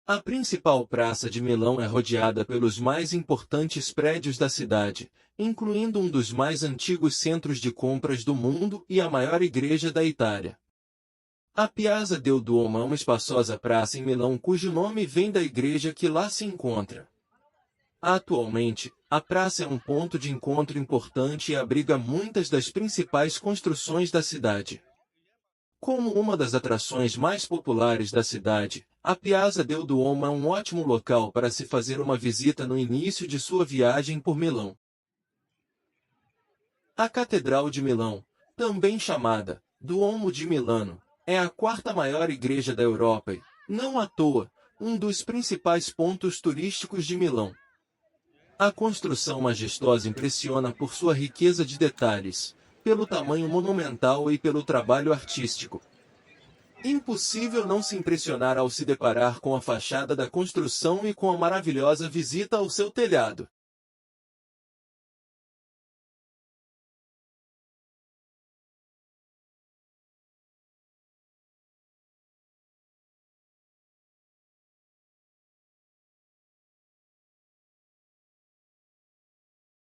A principal praça de Milão é rodeada pelos mais importantes prédios da cidade, incluindo um dos mais antigos centros de compras do mundo e a maior igreja da Itália. A Piazza del Duomo é uma espaçosa praça em Milão cujo nome vem da igreja que lá se encontra. Atualmente, a praça é um ponto de encontro importante e abriga muitas das principais construções da cidade. Como uma das atrações mais populares da cidade, a Piazza del Duomo é um ótimo local para se fazer uma visita no início de sua viagem por Milão. A Catedral de Milão, também chamada Duomo de Milano, é a quarta maior igreja da Europa e, não à toa, um dos principais pontos turísticos de Milão. A construção majestosa impressiona por sua riqueza de detalhes, pelo tamanho monumental e pelo trabalho artístico. Impossível não se impressionar ao se deparar com a fachada da construção e com a maravilhosa visita ao seu telhado.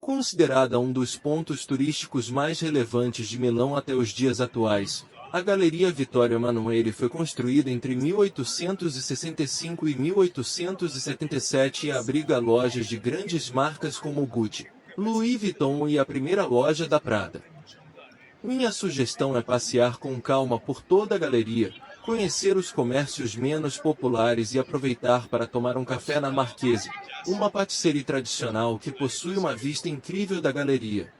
Considerada um dos pontos turísticos mais relevantes de Milão até os dias atuais, a Galeria Vittorio Emanuele foi construída entre 1865 e 1877 e abriga lojas de grandes marcas como Gucci, Louis Vuitton e a primeira loja da Prada. Minha sugestão é passear com calma por toda a galeria, conhecer os comércios menos populares e aproveitar para tomar um café na Marchese, uma patisserie tradicional que possui uma vista incrível da galeria.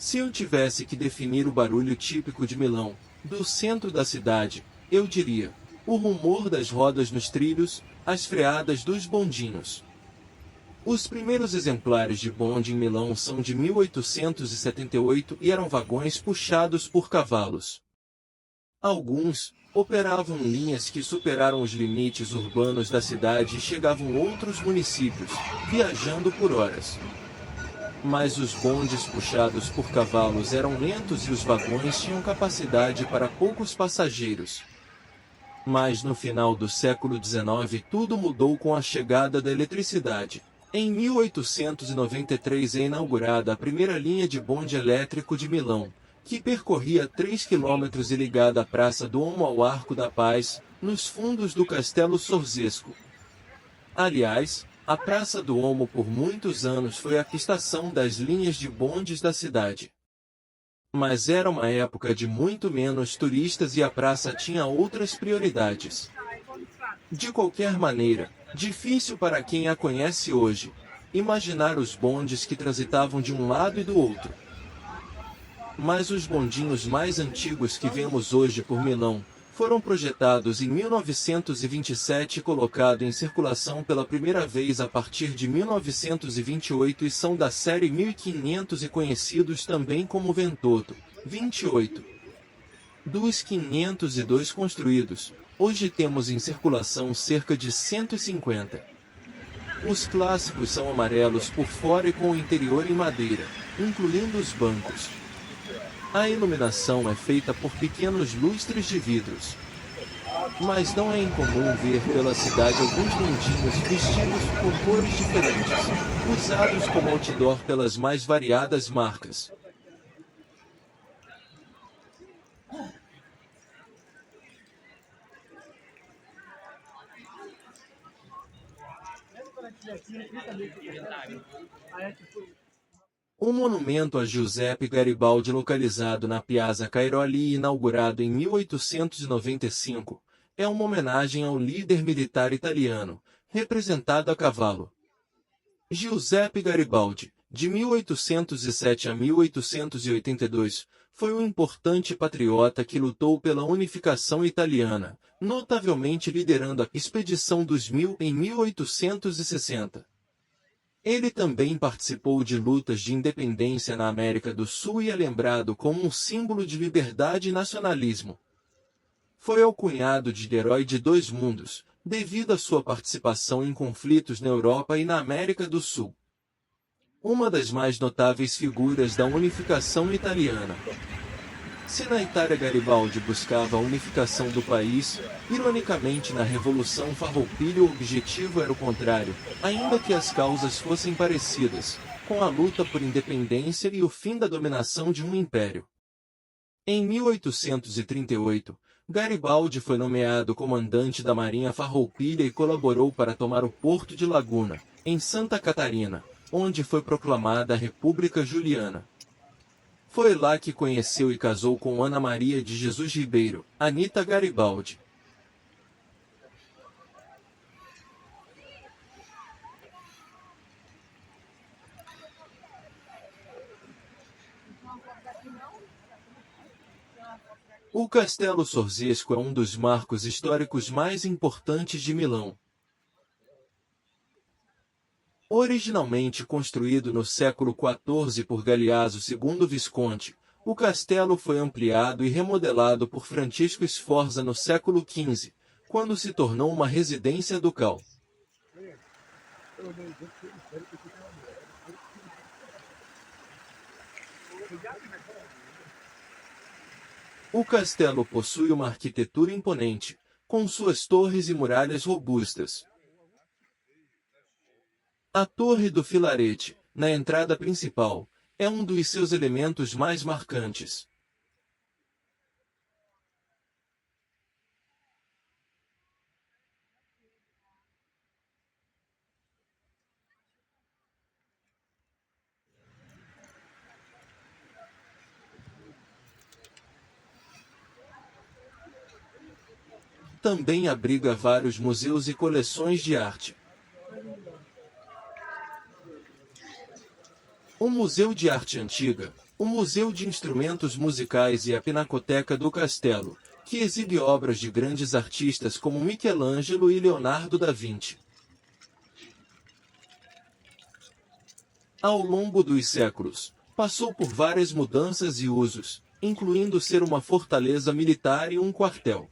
Se eu tivesse que definir o barulho típico de Milão, do centro da cidade, eu diria: o rumor das rodas nos trilhos, as freadas dos bondinhos. Os primeiros exemplares de bonde em Milão são de 1878 e eram vagões puxados por cavalos. Alguns operavam em linhas que superaram os limites urbanos da cidade e chegavam a outros municípios, viajando por horas. Mas os bondes puxados por cavalos eram lentos e os vagões tinham capacidade para poucos passageiros. Mas no final do século XIX tudo mudou com a chegada da eletricidade. Em 1893 é inaugurada a primeira linha de bonde elétrico de Milão, que percorria 3 quilômetros e ligada a Praça Duomo ao Arco da Paz, nos fundos do Castelo Sorzesco. Aliás, a Praça Duomo por muitos anos foi a estação das linhas de bondes da cidade. Mas era uma época de muito menos turistas e a praça tinha outras prioridades. De qualquer maneira, difícil para quem a conhece hoje, imaginar os bondes que transitavam de um lado e do outro. Mas os bondinhos mais antigos que vemos hoje por Milão, foram projetados em 1927 e colocados em circulação pela primeira vez a partir de 1928 e são da série 1500 e conhecidos também como Ventotto, 28. Dos 502 construídos, hoje temos em circulação cerca de 150. Os clássicos são amarelos por fora e com o interior em madeira, incluindo os bancos. A iluminação é feita por pequenos lustres de vidros. Mas não é incomum ver pela cidade alguns bondinhos vestidos com cores diferentes, usados como outdoor pelas mais variadas marcas. O monumento a Giuseppe Garibaldi localizado na Piazza Cairoli e inaugurado em 1895, é uma homenagem ao líder militar italiano, representado a cavalo. Giuseppe Garibaldi, de 1807 a 1882, foi um importante patriota que lutou pela unificação italiana, notavelmente liderando a Expedição dos Mil em 1860. Ele também participou de lutas de independência na América do Sul e é lembrado como um símbolo de liberdade e nacionalismo. Foi alcunhado de herói de dois mundos, devido à sua participação em conflitos na Europa e na América do Sul. Uma das mais notáveis figuras da unificação italiana. Se na Itália Garibaldi buscava a unificação do país, ironicamente na Revolução Farroupilha o objetivo era o contrário, ainda que as causas fossem parecidas, com a luta por independência e o fim da dominação de um império. Em 1838, Garibaldi foi nomeado comandante da Marinha Farroupilha e colaborou para tomar o porto de Laguna, em Santa Catarina, onde foi proclamada a República Juliana. Foi lá que conheceu e casou com Ana Maria de Jesus Ribeiro, Anita Garibaldi. O Castelo Sorzesco é um dos marcos históricos mais importantes de Milão. Originalmente construído no século XIV por Galeazzo II Visconti, o castelo foi ampliado e remodelado por Francisco Sforza no século XV, quando se tornou uma residência ducal. O castelo possui uma arquitetura imponente, com suas torres e muralhas robustas. A Torre do Filarete, na entrada principal, é um dos seus elementos mais marcantes. Também abriga vários museus e coleções de arte. O Museu de Arte Antiga, o Museu de Instrumentos Musicais e a Pinacoteca do Castelo, que exibe obras de grandes artistas como Michelangelo e Leonardo da Vinci. Ao longo dos séculos, passou por várias mudanças e usos, incluindo ser uma fortaleza militar e um quartel.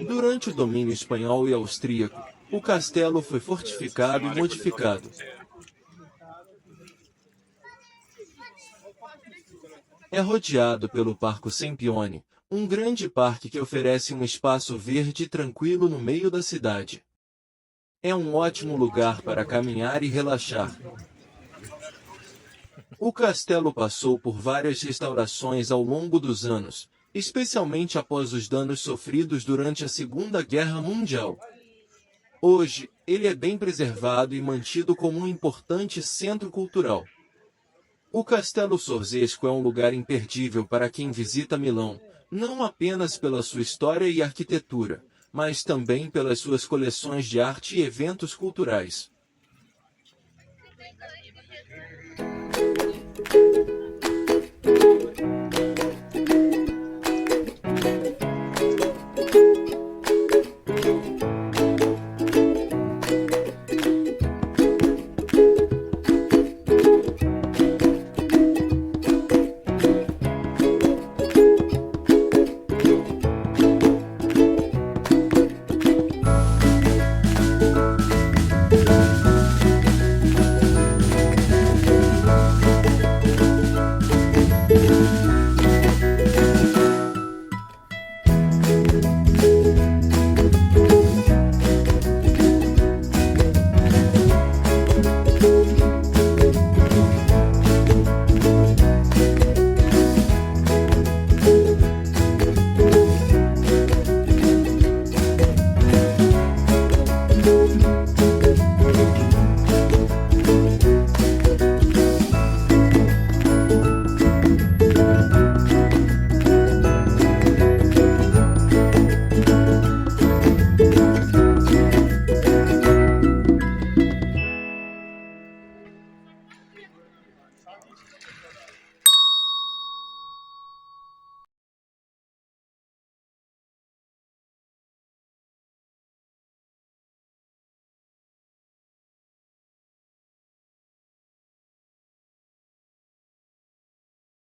Durante o domínio espanhol e austríaco, o castelo foi fortificado e modificado. É rodeado pelo Parco Sempione, um grande parque que oferece um espaço verde e tranquilo no meio da cidade. É um ótimo lugar para caminhar e relaxar. O castelo passou por várias restaurações ao longo dos anos, especialmente após os danos sofridos durante a Segunda Guerra Mundial. Hoje, ele é bem preservado e mantido como um importante centro cultural. O Castelo Sorzesco é um lugar imperdível para quem visita Milão, não apenas pela sua história e arquitetura, mas também pelas suas coleções de arte e eventos culturais.